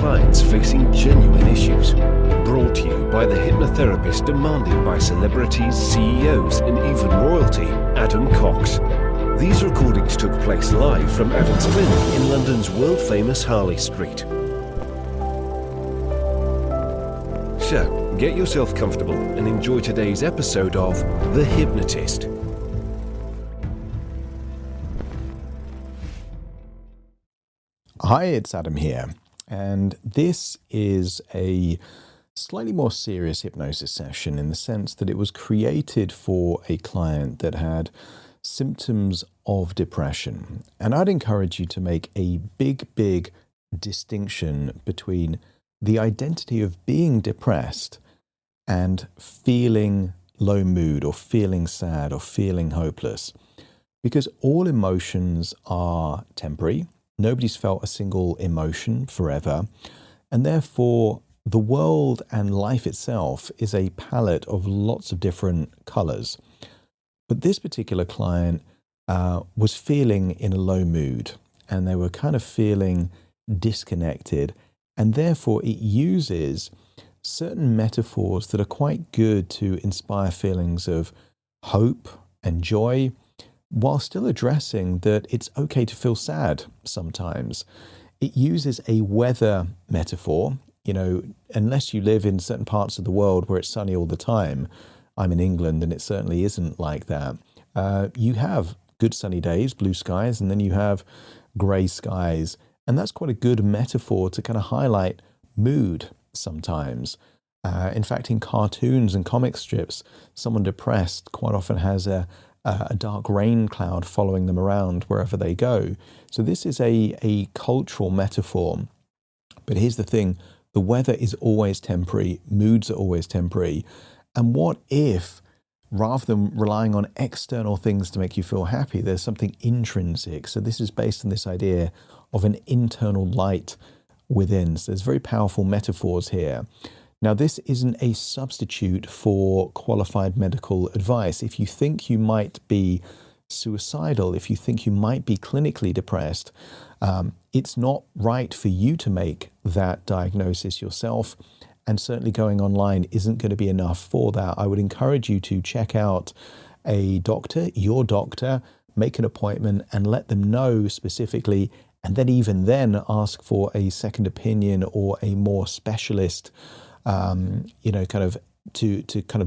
clients facing genuine issues. Brought to you by the hypnotherapist demanded by celebrities, CEOs, and even royalty, Adam Cox. These recordings took place live from Adam's clinic in London's world-famous Harley Street. So, get yourself comfortable and enjoy today's episode of The Hypnotist. Hi, it's Adam here, and this is a slightly more serious hypnosis session in the sense that it was created for a client that had symptoms of depression. And I'd encourage you to make a big distinction between the identity of being depressed and feeling low mood or feeling sad or feeling hopeless, because all emotions are temporary. Nobody's felt a single emotion forever, and therefore the world and life itself is a palette of lots of different colors. But this particular client was feeling in a low mood, and they were kind of feeling disconnected, and therefore it uses certain metaphors that are quite good to inspire feelings of hope and joy, while still addressing that it's okay to feel sad sometimes. It uses a weather metaphor. You know, unless you live in certain parts of the world where it's sunny all the time, I'm in England and it certainly isn't like that. You have good sunny days, blue skies, and then you have grey skies. And that's quite a good metaphor to kind of highlight mood sometimes. In fact, in cartoons and comic strips, someone depressed quite often has a dark rain cloud following them around wherever they go. So this is a cultural metaphor. But here's the thing, the weather is always temporary, moods are always temporary. And what if, rather than relying on external things to make you feel happy, there's something intrinsic? So this is based on this idea of an internal light within. So there's very powerful metaphors here. Now, this isn't a substitute for qualified medical advice. If you think you might be suicidal, if you think you might be clinically depressed, it's not right for you to make that diagnosis yourself. And certainly going online isn't going to be enough for that. I would encourage you to check out a doctor, your doctor, make an appointment and let them know specifically, and then even then ask for a second opinion or a more specialist to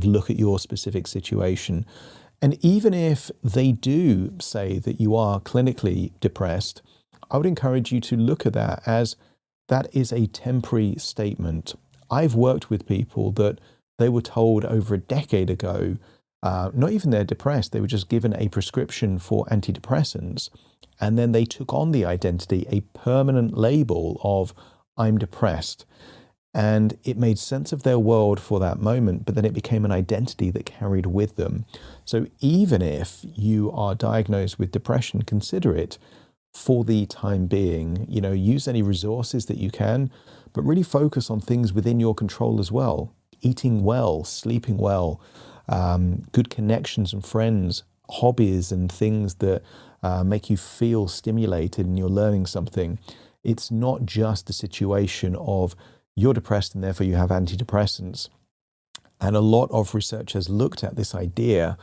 look at your specific situation. And even if they do say that you are clinically depressed, I would encourage you to look at that as that is a temporary statement. I've worked with people that they were told over a decade ago, not even they're depressed, they were just given a prescription for antidepressants, and then they took on the identity, a permanent label of I'm depressed. And it made sense of their world for that moment, but then it became an identity that carried with them. So even if you are diagnosed with depression, consider it for the time being. You know, use any resources that you can, but really focus on things within your control as well. Eating well, sleeping well, good connections and friends, hobbies and things that make you feel stimulated and you're learning something. It's not just a situation of you're depressed and therefore you have antidepressants. And a lot of research has looked at this idea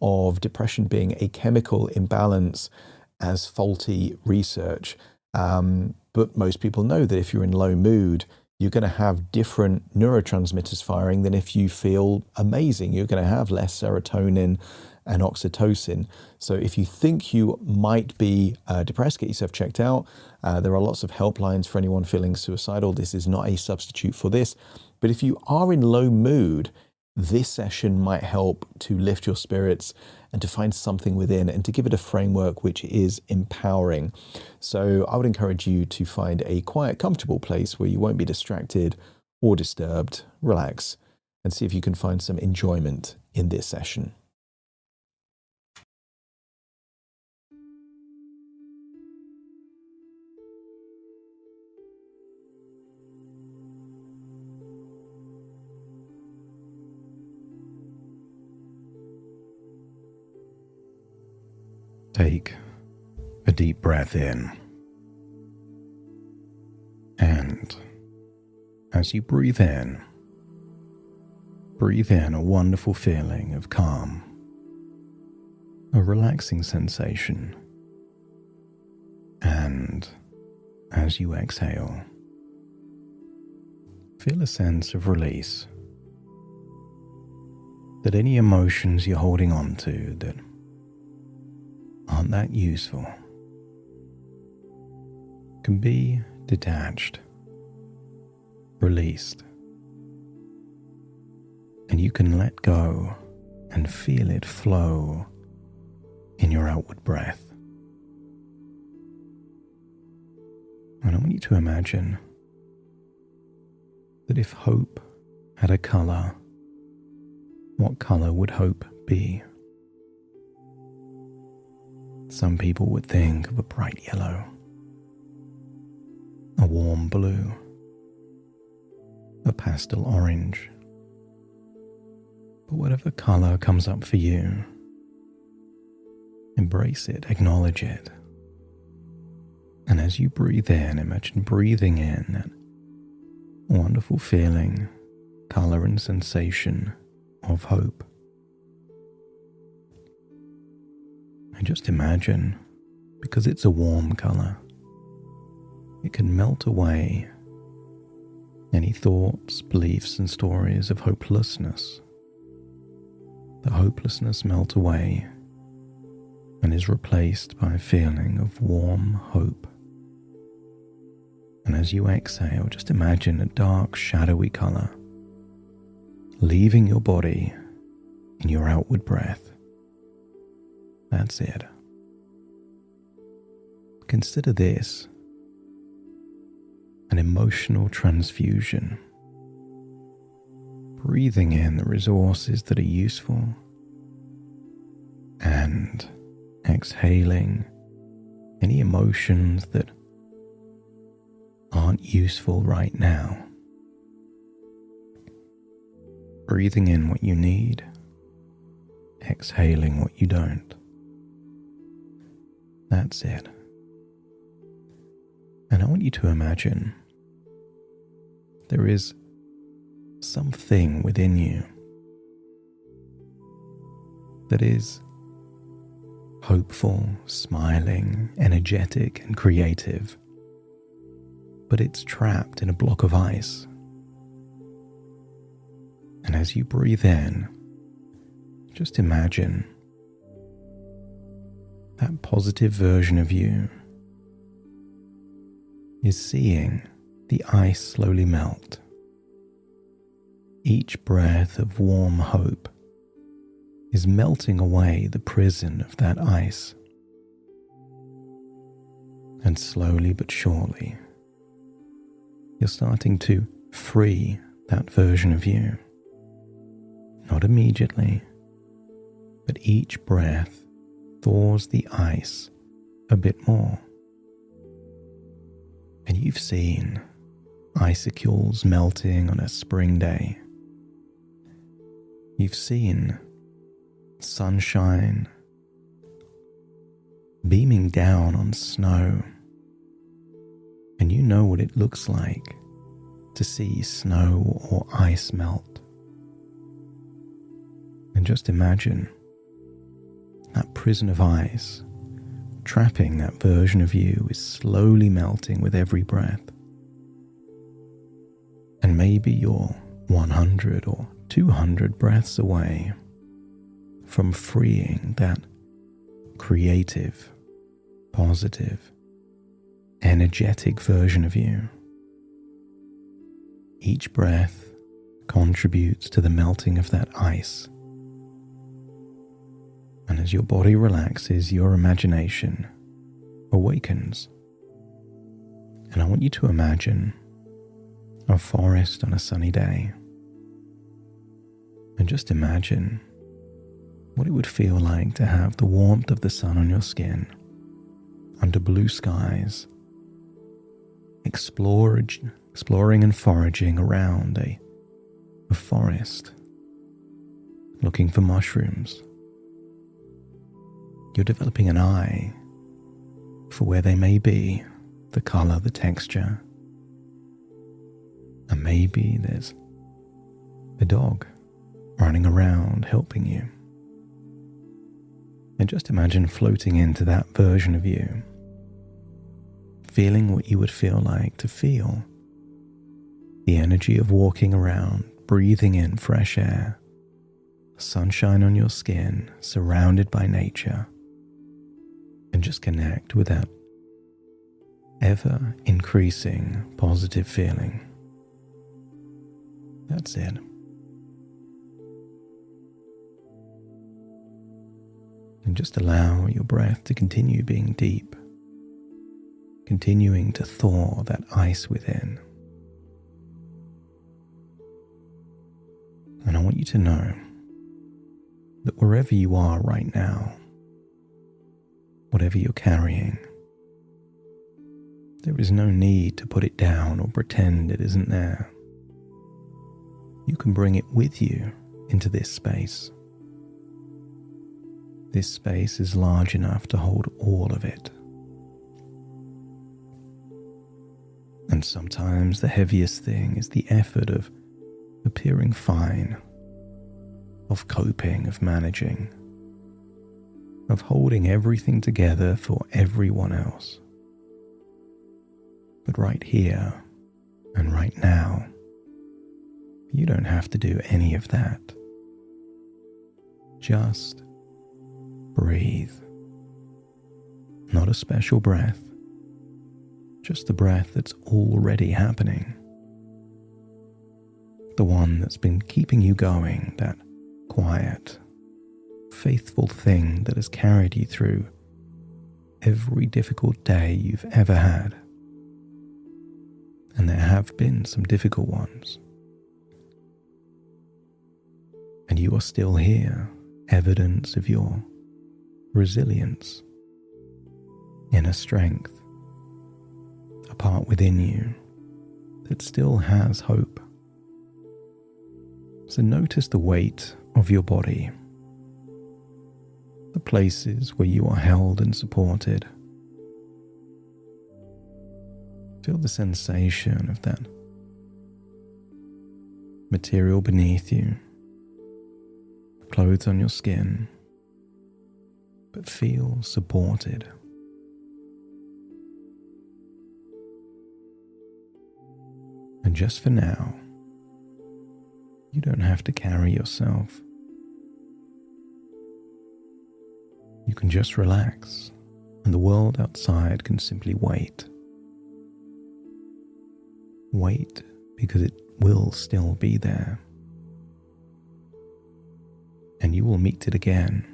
of depression being a chemical imbalance as faulty research. But most people know that if you're in low mood, you're going to have different neurotransmitters firing than if you feel amazing. You're going to have less serotonin and oxytocin. So if you think you might be depressed, get yourself checked out. There are lots of helplines for anyone feeling suicidal. This is not a substitute for this. But if you are in low mood, this session might help to lift your spirits and to find something within and to give it a framework which is empowering. So I would encourage you to find a quiet, comfortable place where you won't be distracted or disturbed. Relax and see if you can find some enjoyment in this session. Take a deep breath in and As you breathe in a wonderful feeling of calm, a relaxing sensation. And as you exhale, feel a sense of release. That any emotions you're holding on to that aren't that useful can be detached, released, and you can let go and feel it flow in your outward breath. And I want you to imagine that if hope had a colour, what colour would hope be? Some people would think of a bright yellow, a warm blue, a pastel orange. But whatever colour comes up for you, embrace it, acknowledge it. And as you breathe in, imagine breathing in that wonderful feeling, colour and sensation of hope. And just imagine, because it's a warm colour, it can melt away any thoughts, beliefs and stories of hopelessness. The hopelessness melt away and is replaced by a feeling of warm hope. And as you exhale, just imagine a dark, shadowy colour leaving your body in your outward breath. That's it. Consider this an emotional transfusion. Breathing in the resources that are useful and exhaling any emotions that aren't useful right now. Breathing in what you need, exhaling what you don't. That's it. And I want you to imagine there is something within you that is hopeful, smiling, energetic, and creative, but it's trapped in a block of ice. And as you breathe in, just imagine that positive version of you is seeing the ice slowly melt. Each breath of warm hope is melting away the prison of that ice. And slowly but surely, you're starting to free that version of you. Not immediately, but each breath thaws the ice a bit more. And you've seen icicles melting on a spring day. You've seen sunshine beaming down on snow. And you know what it looks like to see snow or ice melt. And just imagine that prison of ice trapping that version of you is slowly melting with every breath. And maybe you're 100 or 200 breaths away from freeing that creative, positive, energetic version of you. Each breath contributes to the melting of that ice. And as your body relaxes, your imagination awakens. And I want you to imagine a forest on a sunny day. And just imagine what it would feel like to have the warmth of the sun on your skin, under blue skies, exploring and foraging around a forest, looking for mushrooms. You're developing an eye for where they may be, the color, the texture. And maybe there's a dog running around helping you. And just imagine floating into that version of you, feeling what you would feel like to feel the energy of walking around, breathing in fresh air, sunshine on your skin, surrounded by nature, and just connect with that ever increasing positive feeling. That's it. And just allow your breath to continue being deep, continuing to thaw that ice within. And I want you to know that wherever you are right now, whatever you're carrying, there is no need to put it down or pretend it isn't there. You can bring it with you into this space. This space is large enough to hold all of it. And sometimes the heaviest thing is the effort of appearing fine, of coping, of managing, of holding everything together for everyone else. But right here and right now, you don't have to do any of that. Just breathe. Not a special breath, just the breath that's already happening. The one that's been keeping you going, that quiet, faithful thing that has carried you through every difficult day you've ever had. And there have been some difficult ones. And you are still here, evidence of your resilience, inner strength, a part within you that still has hope. So notice the weight of your body, the places where you are held and supported. Feel the sensation of that material beneath you, clothes on your skin, but feel supported. And just for now, you don't have to carry yourself. You can just relax, and the world outside can simply wait. Wait because it will still be there. And you will meet it again.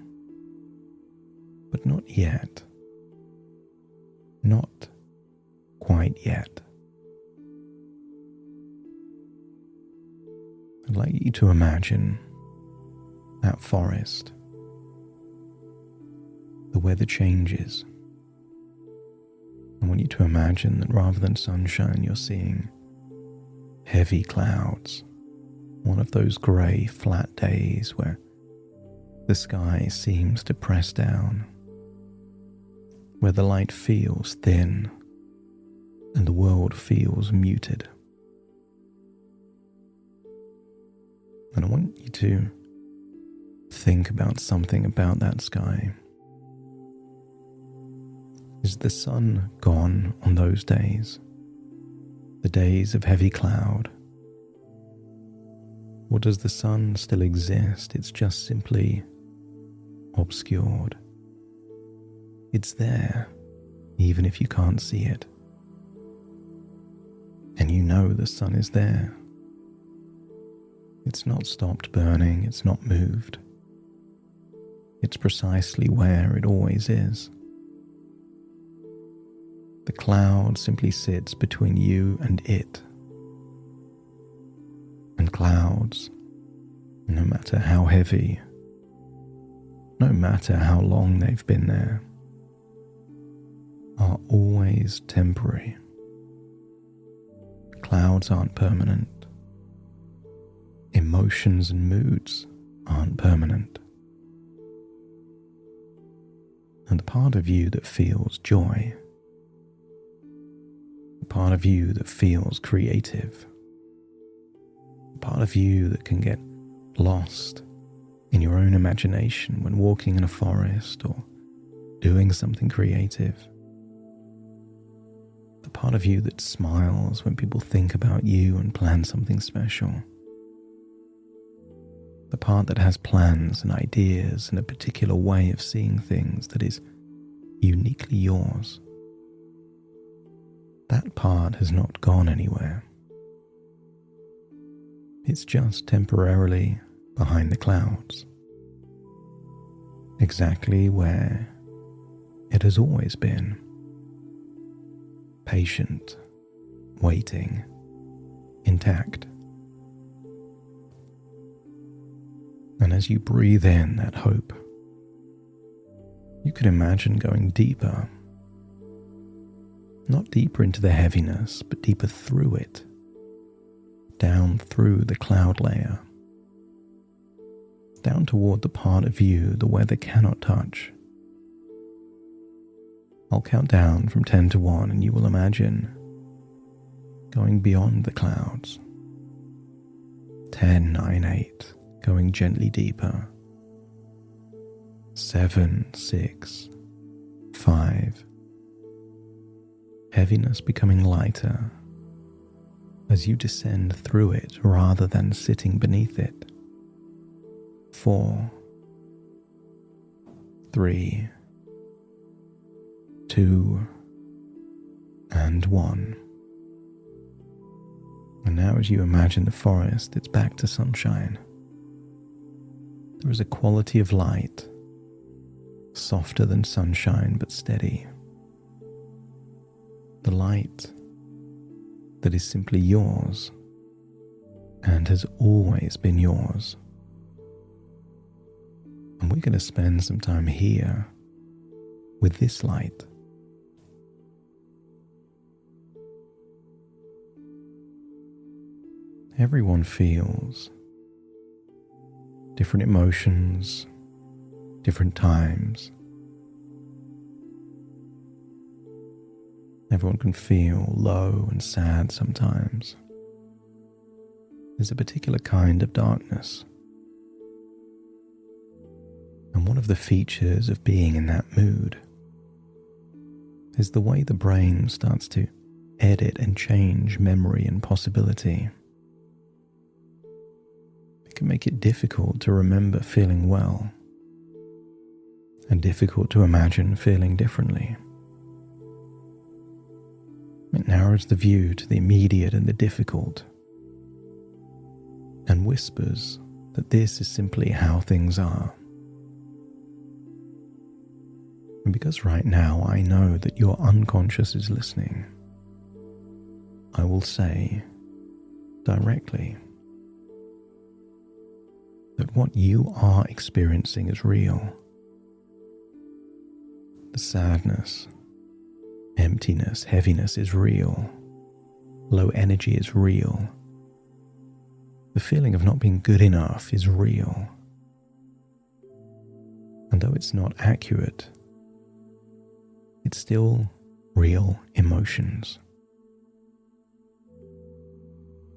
But not yet. Not quite yet. I'd like you to imagine that forest. The weather changes. I want you to imagine that rather than sunshine, you're seeing heavy clouds. One of those grey, flat days where the sky seems to press down, where the light feels thin and the world feels muted. And I want you to think about something about that sky. Is the sun gone on those days? The days of heavy cloud? Or does the sun still exist? It's just simply obscured. It's there, even if you can't see it. And you know the sun is there. It's not stopped burning, it's not moved. It's precisely where it always is. The cloud simply sits between you and it. And clouds, no matter how heavy, no matter how long they've been there, are always temporary. Clouds aren't permanent. Emotions and moods aren't permanent. And the part of you that feels joy, the part of you that feels creative, part of you that can get lost in your own imagination when walking in a forest or doing something creative. The part of you that smiles when people think about you and plan something special. The part that has plans and ideas and a particular way of seeing things that is uniquely yours. That part has not gone anywhere. It's just temporarily behind the clouds, exactly where it has always been, patient, waiting, intact. And as you breathe in that hope, you could imagine going deeper, not deeper into the heaviness, but deeper through it, down through the cloud layer, down toward the part of you the weather cannot touch. I'll count down from 10 to 1 and you will imagine going beyond the clouds. 10, 9, 8, going gently deeper. 7, 6, 5. Heaviness becoming lighter as you descend through it rather than sitting beneath it. 4, 3, 2, and 1. And now as you imagine the forest, it's back to sunshine. There is a quality of light, softer than sunshine but steady. The light that is simply yours and has always been yours. And we're going to spend some time here with this light. Everyone feels different emotions, different times. Everyone can feel low and sad sometimes. There's a particular kind of darkness. And one of the features of being in that mood is the way the brain starts to edit and change memory and possibility. It can make it difficult to remember feeling well and difficult to imagine feeling differently. It narrows the view to the immediate and the difficult and whispers that this is simply how things are. And because right now I know that your unconscious is listening, I will say directly that what you are experiencing is real. The sadness, emptiness, heaviness is real. Low energy is real. The feeling of not being good enough is real. And though it's not accurate, it's still real emotions.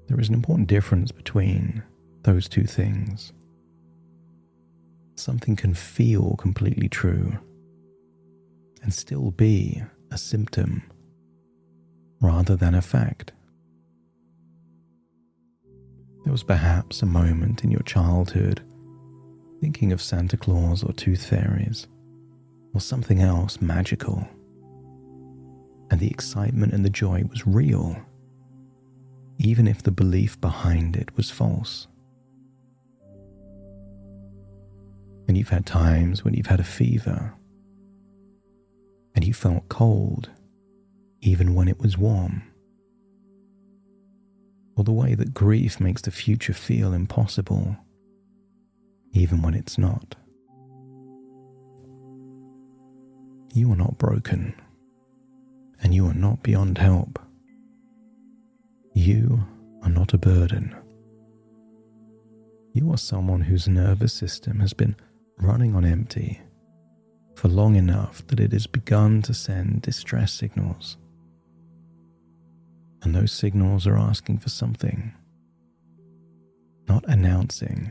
There is an important difference between those two things. Something can feel completely true and still be a symptom rather than a fact. There was perhaps a moment in your childhood thinking of Santa Claus or tooth fairies or something else magical, and the excitement and the joy was real, even if the belief behind it was false. And you've had times when you've had a fever and you felt cold even when it was warm. Or the way that grief makes the future feel impossible even when it's not. You are not broken, and you are not beyond help. You are not a burden. You are someone whose nervous system has been running on empty for long enough that it has begun to send distress signals. And those signals are asking for something. not announcing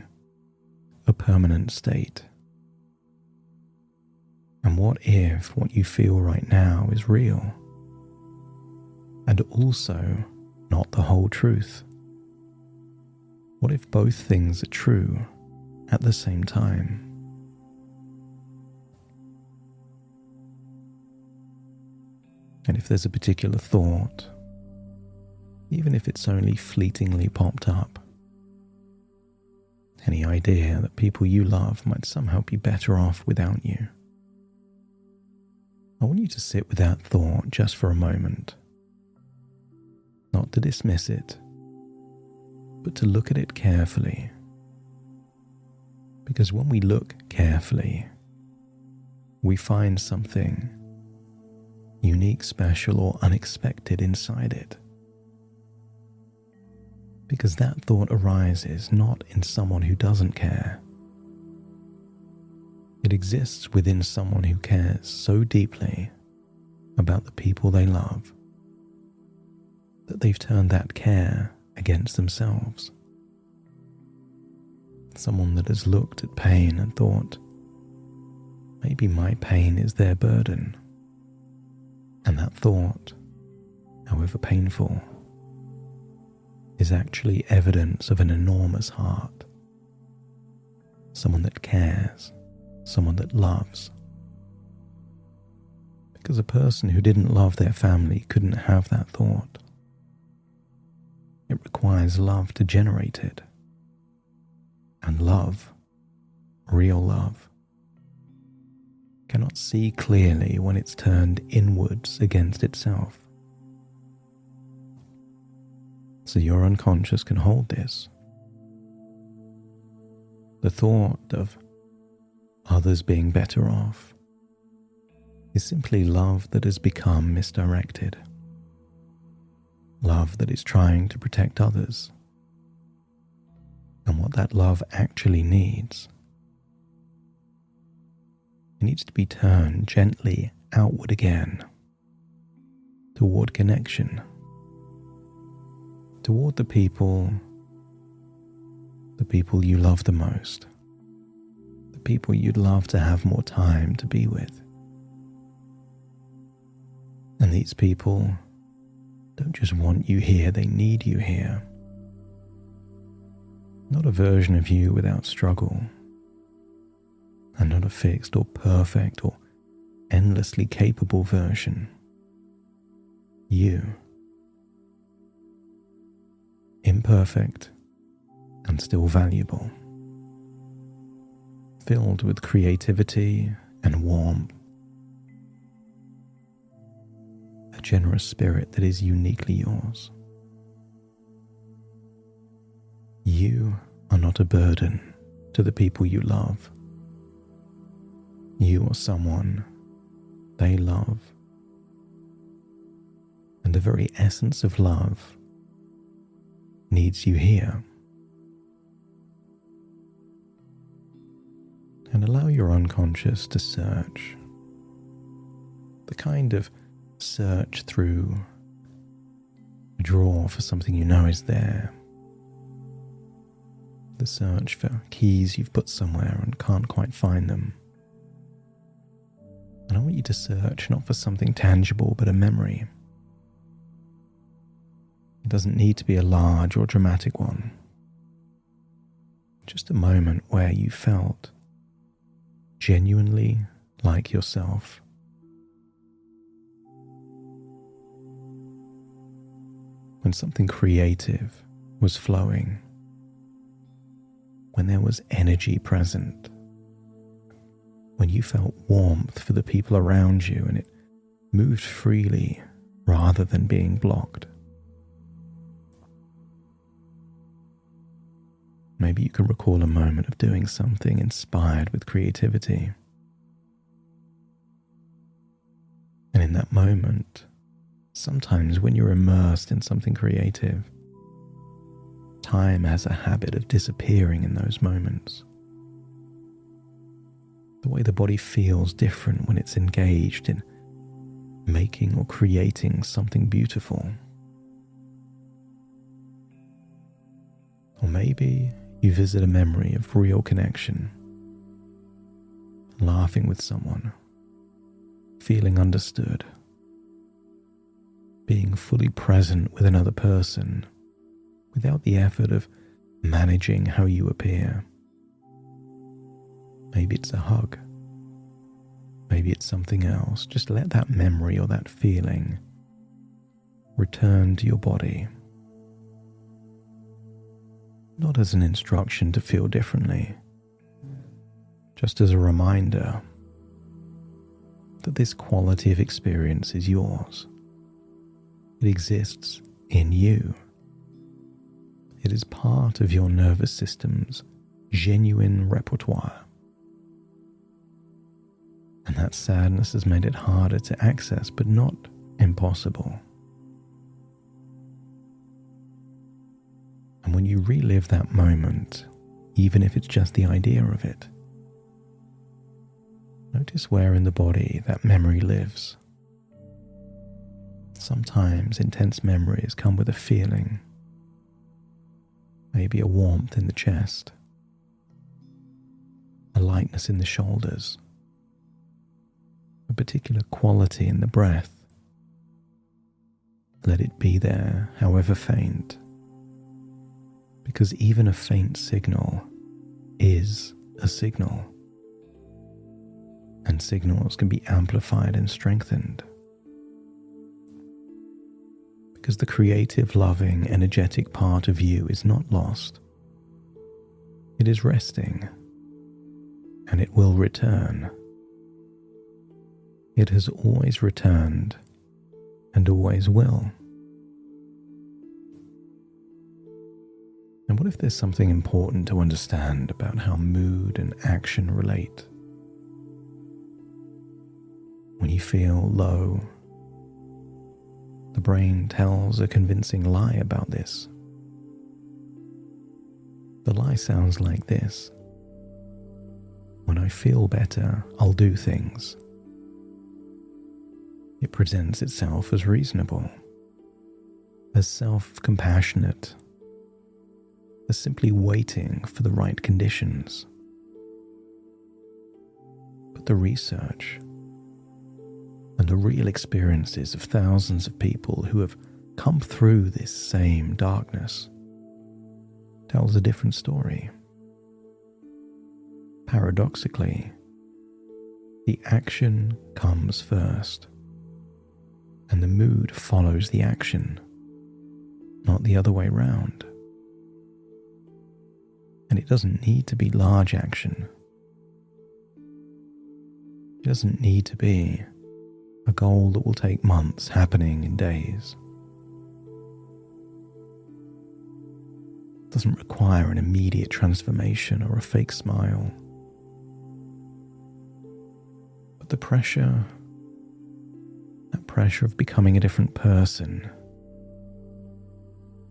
a permanent state. And what if what you feel right now is real, and also not the whole truth? What if both things are true at the same time? And if there's a particular thought, even if it's only fleetingly popped up, any idea that people you love might somehow be better off without you, I want you to sit with that thought just for a moment. Not to dismiss it, but to look at it carefully. Because when we look carefully, we find something unique, special, or unexpected inside it. Because that thought arises not in someone who doesn't care. It exists within someone who cares so deeply about the people they love that they've turned that care against themselves. Someone that has looked at pain and thought, maybe my pain is their burden. And that thought, however painful, is actually evidence of an enormous heart. Someone that cares, someone that loves. Because a person who didn't love their family couldn't have that thought. It requires love to generate it. And love, real love, cannot see clearly when it's turned inwards against itself. So your unconscious can hold this. The thought of others being better off is simply love that has become misdirected. Love that is trying to protect others. And what that love actually needs, it needs to be turned gently outward again, toward connection, toward the people you love the most, the people you'd love to have more time to be with. And these people don't just want you here, they need you here. Not a version of you without struggle, and not a fixed or perfect or endlessly capable version. You. Imperfect and still valuable. Filled with creativity and warmth. A generous spirit that is uniquely yours. You are not a burden to the people you love. You are someone they love. And the very essence of love needs you here. And allow your unconscious to search. The kind of search through a drawer for something you know is there. The search for keys you've put somewhere and can't quite find them. And I want you to search not for something tangible but a memory. It doesn't need to be a large or dramatic one. Just a moment where you felt genuinely like yourself. When something creative was flowing. When there was energy present. When you felt warmth for the people around you and it moved freely rather than being blocked. Maybe you can recall a moment of doing something inspired with creativity. And in that moment, sometimes when you're immersed in something creative, time has a habit of disappearing in those moments. The way the body feels different when it's engaged in making or creating something beautiful. Or maybe you visit a memory of real connection, laughing with someone, feeling understood, being fully present with another person without the effort of managing how you appear. Maybe it's a hug. Maybe it's something else. Just let that memory or that feeling return to your body. Not as an instruction to feel differently, just as a reminder that this quality of experience is yours. It exists in you. It is part of your nervous system's genuine repertoire. And that sadness has made it harder to access, but not impossible. And when you relive that moment, even if it's just the idea of it, notice where in the body that memory lives. Sometimes intense memories come with a feeling, maybe a warmth in the chest, a lightness in the shoulders, a particular quality in the breath. Let it be there, however faint, because even a faint signal is a signal, and signals can be amplified and strengthened. Because the creative, loving, energetic part of you is not lost. It is resting, and it will return. It has always returned and always will. And what if there's something important to understand about how mood and action relate? When you feel low, the brain tells a convincing lie about this. The lie sounds like this: when I feel better, I'll do things. It presents itself as reasonable, as self-compassionate, as simply waiting for the right conditions. But the research and the real experiences of thousands of people who have come through this same darkness tells a different story. Paradoxically, the action comes first, and the mood follows the action, not the other way round. And it doesn't need to be large action. It doesn't need to be a goal that will take months happening in days. It doesn't require an immediate transformation or a fake smile. But the pressure, that pressure of becoming a different person,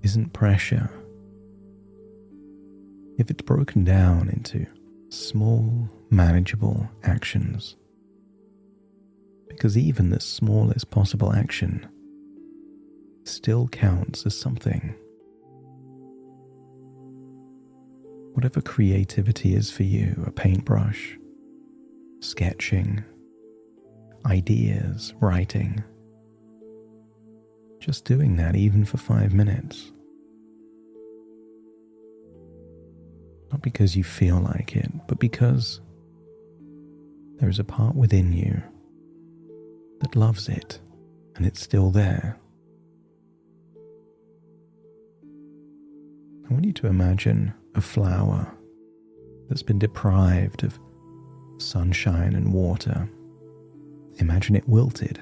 isn't pressure if it's broken down into small, manageable actions. Because even the smallest possible action still counts as something. Whatever creativity is for you, a paintbrush, sketching, ideas, writing, just doing that even for 5 minutes. Not because you feel like it, but because there is a part within you that loves it, and it's still there. I want you to imagine a flower that's been deprived of sunshine and water. Imagine it wilted.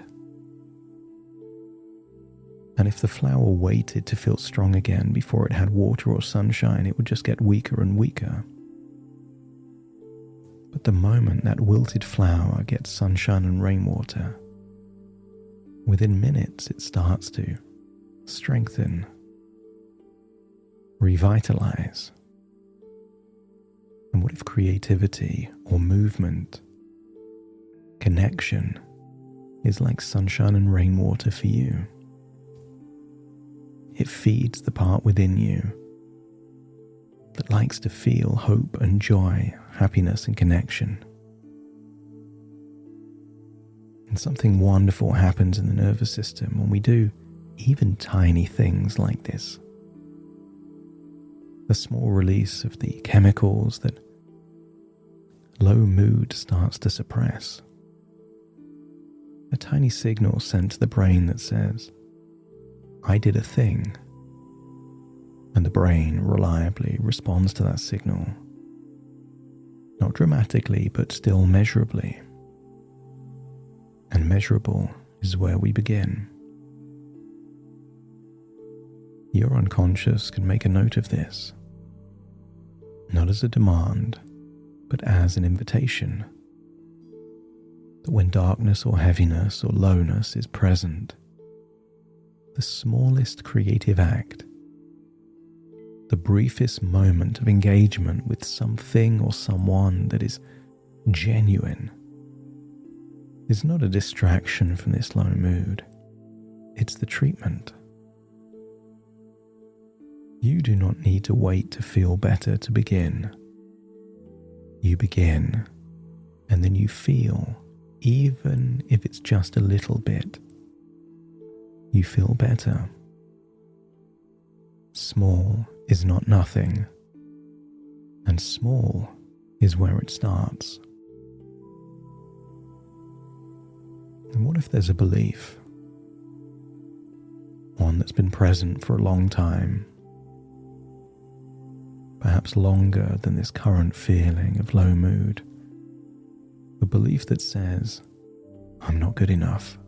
And if the flower waited to feel strong again before it had water or sunshine, it would just get weaker and weaker. But the moment that wilted flower gets sunshine and rainwater, within minutes it starts to strengthen, revitalize. And what if creativity or movement, connection, is like sunshine and rainwater for you? It feeds the part within you that likes to feel hope and joy, happiness and connection. And something wonderful happens in the nervous system when we do even tiny things like this. The small release of the chemicals that low mood starts to suppress. A tiny signal sent to the brain that says, I did a thing. And the brain reliably responds to that signal. Not dramatically, but still measurably. And measurable is where we begin. Your unconscious can make a note of this, not as a demand, but as an invitation. That when darkness or heaviness or lowness is present, the smallest creative act, the briefest moment of engagement with something or someone that is genuine, is not a distraction from this low mood. It's the treatment. You do not need to wait to feel better to begin. You begin, and then you feel, even if it's just a little bit. You feel better. Small is not nothing, and small is where it starts. And what if there's a belief, one that's been present for a long time, perhaps longer than this current feeling of low mood, a belief that says, I'm not good enough.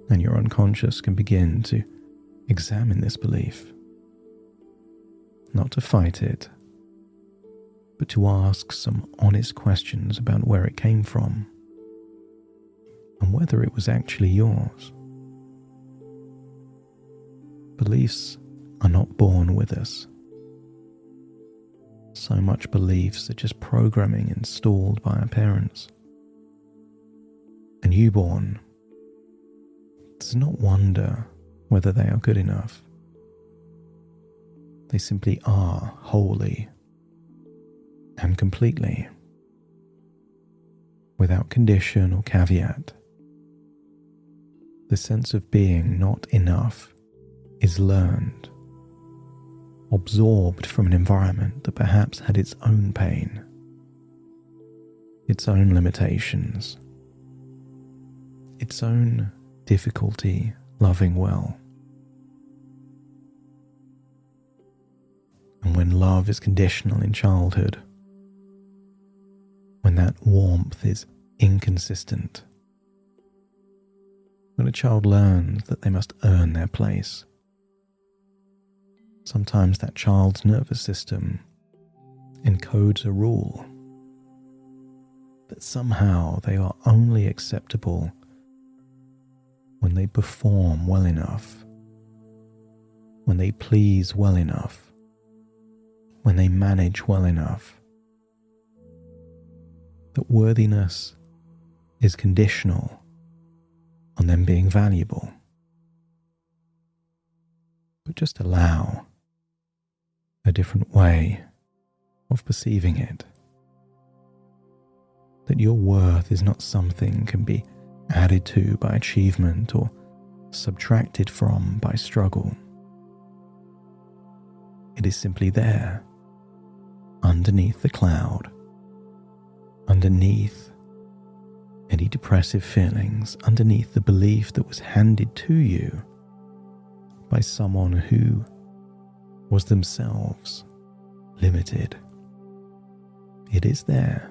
And your unconscious can begin to examine this belief, not to fight it, but to ask some honest questions about where it came from and whether it was actually yours. Beliefs are not born with us. So much beliefs are just programming installed by our parents. A newborn does not wonder whether they are good enough. They simply are wholly and completely, without condition or caveat. The sense of being not enough is learned, absorbed from an environment that perhaps had its own pain, its own limitations, its own difficulty loving well. And when love is conditional in childhood, when that warmth is inconsistent, when a child learns that they must earn their place, sometimes that child's nervous system encodes a rule that somehow they are only acceptable when they perform well enough, when they please well enough, when they manage well enough. That worthiness is conditional on them being valuable. But just allow a different way of perceiving it. That your worth is not something can be added to by achievement or subtracted from by struggle. It is simply there, underneath the cloud, underneath any depressive feelings, underneath the belief that was handed to you by someone who was themselves limited. It is there.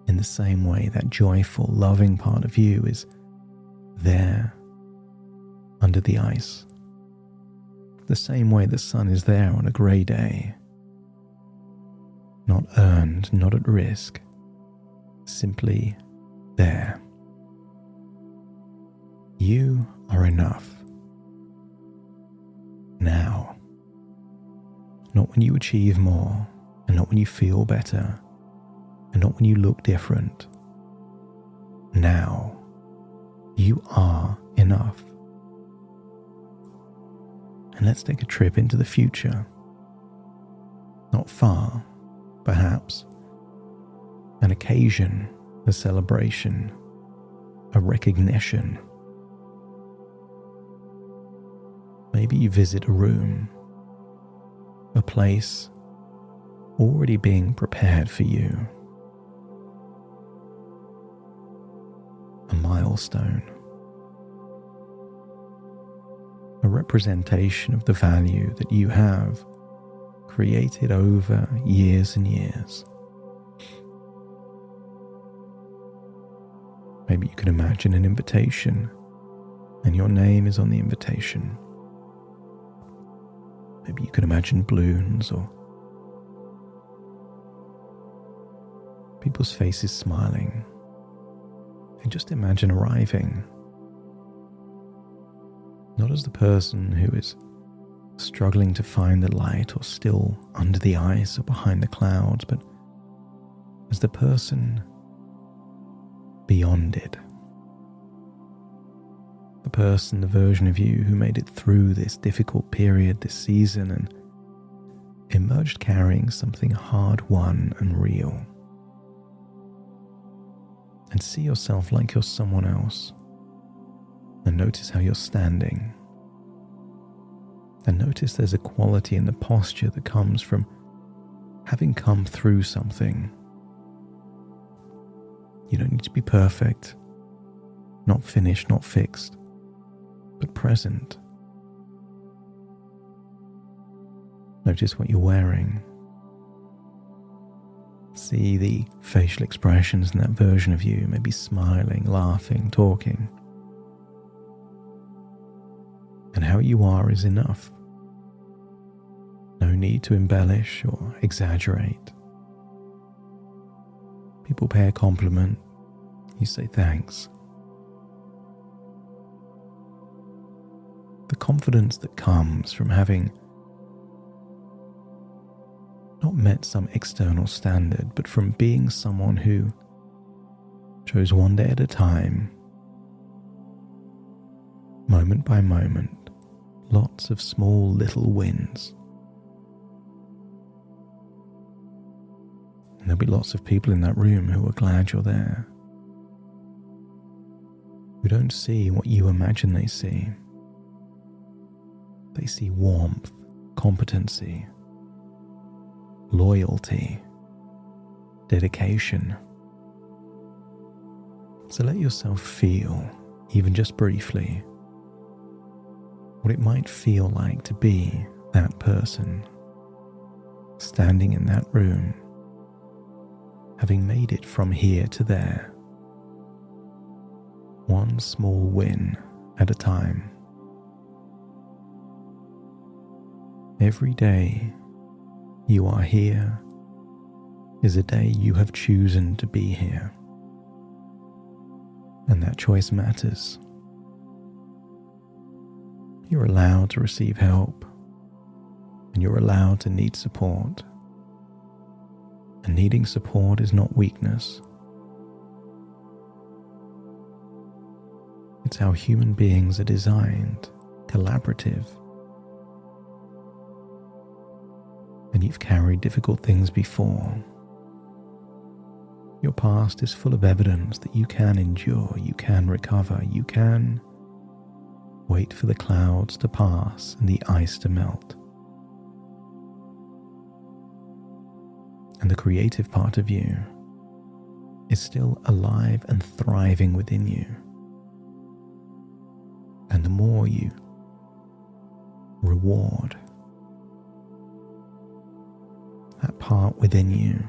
In the same way that joyful, loving part of you is there under the ice. The same way the sun is there on a grey day. Not earned, not at risk, simply there. You are enough. Now. Not when you achieve more, and not when you feel better, and not when you look different. Now, you are enough. And let's take a trip into the future. Not far, perhaps. An occasion, a celebration, a recognition. Maybe you visit a room, a place already being prepared for you. A milestone. A representation of the value that you have created over years and years. Maybe you can imagine an invitation and your name is on the invitation. Maybe you can imagine balloons or people's faces smiling. And just imagine arriving, not as the person who is struggling to find the light or still under the ice or behind the clouds, but as the person beyond it. The person, the version of you who made it through this difficult period, this season, and emerged carrying something hard-won and real. And see yourself like you're someone else. And notice how you're standing. And notice there's a quality in the posture that comes from having come through something. You don't need to be perfect, not finished, not fixed, but present. Notice what you're wearing. See the facial expressions in that version of you, maybe smiling, laughing, talking. And how you are is enough. No need to embellish or exaggerate. People pay a compliment, you say thanks. The confidence that comes from having not met some external standard, but from being someone who chose one day at a time, moment by moment, lots of small little wins. And there'll be lots of people in that room who are glad you're there, who don't see what you imagine they see. They see warmth, competency, loyalty, dedication. So let yourself feel, even just briefly, what it might feel like to be that person, standing in that room, having made it from here to there, one small win at a time. Every day you are here is a day you have chosen to be here. And that choice matters. You're allowed to receive help, and you're allowed to need support. And needing support is not weakness. It's how human beings are designed, collaborative. And you've carried difficult things before. Your past is full of evidence that you can endure, you can recover, you can wait for the clouds to pass and the ice to melt. And the creative part of you is still alive and thriving within you. And the more you reward that part within you,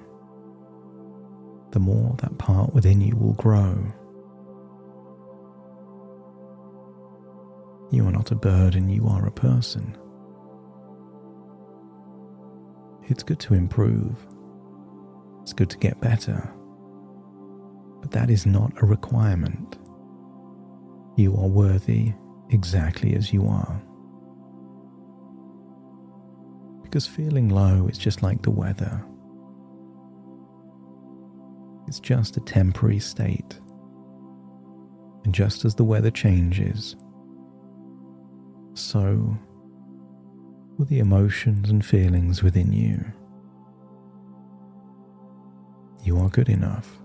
the more that part within you will grow. You are not a burden, you are a person. It's good to improve. It's good to get better. But that is not a requirement. You are worthy exactly as you are. Because feeling low is just like the weather. It's just a temporary state. And just as the weather changes, so or the emotions and feelings within you. You are good enough.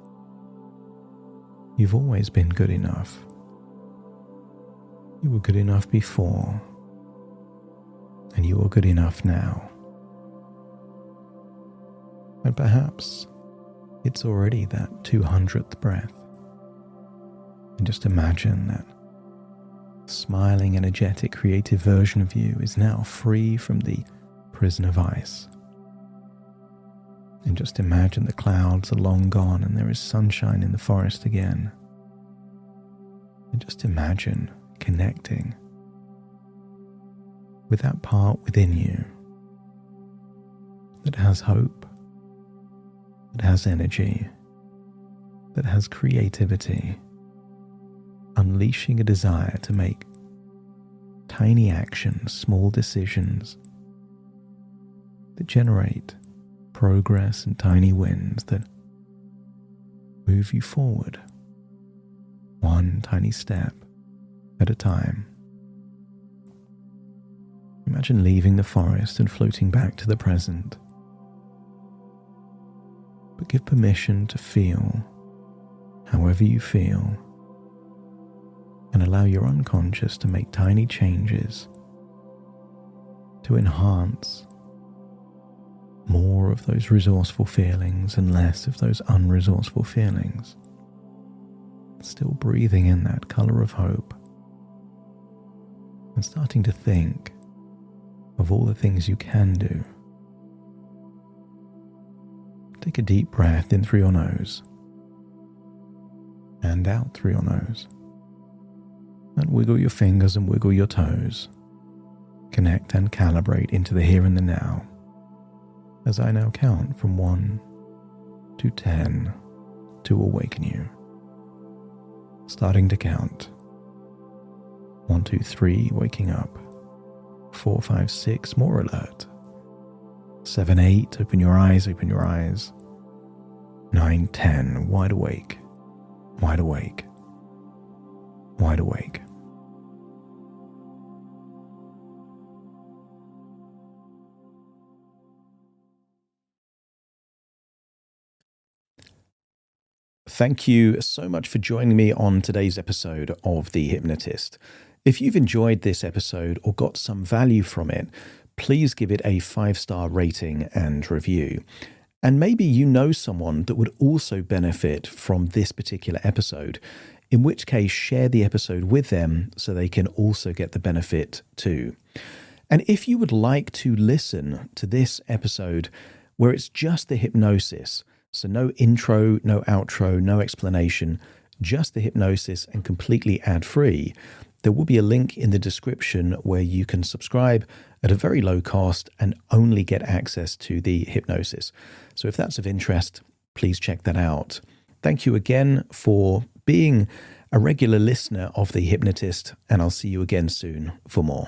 You've always been good enough. You were good enough before, and you are good enough now. And perhaps it's already that 200th breath. And just imagine that smiling, energetic, creative version of you is now free from the prison of ice. And just imagine the clouds are long gone and there is sunshine in the forest again. And just imagine connecting with that part within you that has hope, that has energy, that has creativity, unleashing a desire to make tiny actions, small decisions that generate progress and tiny wins that move you forward, one tiny step at a time. Imagine leaving the forest and floating back to the present. But give permission to feel however you feel, and allow your unconscious to make tiny changes to enhance more of those resourceful feelings and less of those unresourceful feelings. Still breathing in that color of hope and starting to think of all the things you can do. Take a deep breath in through your nose and out through your nose. And wiggle your fingers and wiggle your toes. Connect and calibrate into the here and the now as I now count from 1 to 10 to awaken you. Starting to count. 1, 2, 3, waking up. 4, 5, 6, more alert. 7, 8, open your eyes, open your eyes. 9, 10, wide awake, wide awake, wide awake. Thank you so much for joining me on today's episode of The Hypnotist. If you've enjoyed this episode or got some value from it, please give it a 5-star rating and review. And maybe you know someone that would also benefit from this particular episode, in which case share the episode with them so they can also get the benefit too. And if you would like to listen to this episode where it's just the hypnosis, so no intro, no outro, no explanation, just the hypnosis and completely ad-free, there will be a link in the description where you can subscribe at a very low cost and only get access to the hypnosis. So if that's of interest, please check that out. Thank you again for being a regular listener of The Hypnotist, and I'll see you again soon for more.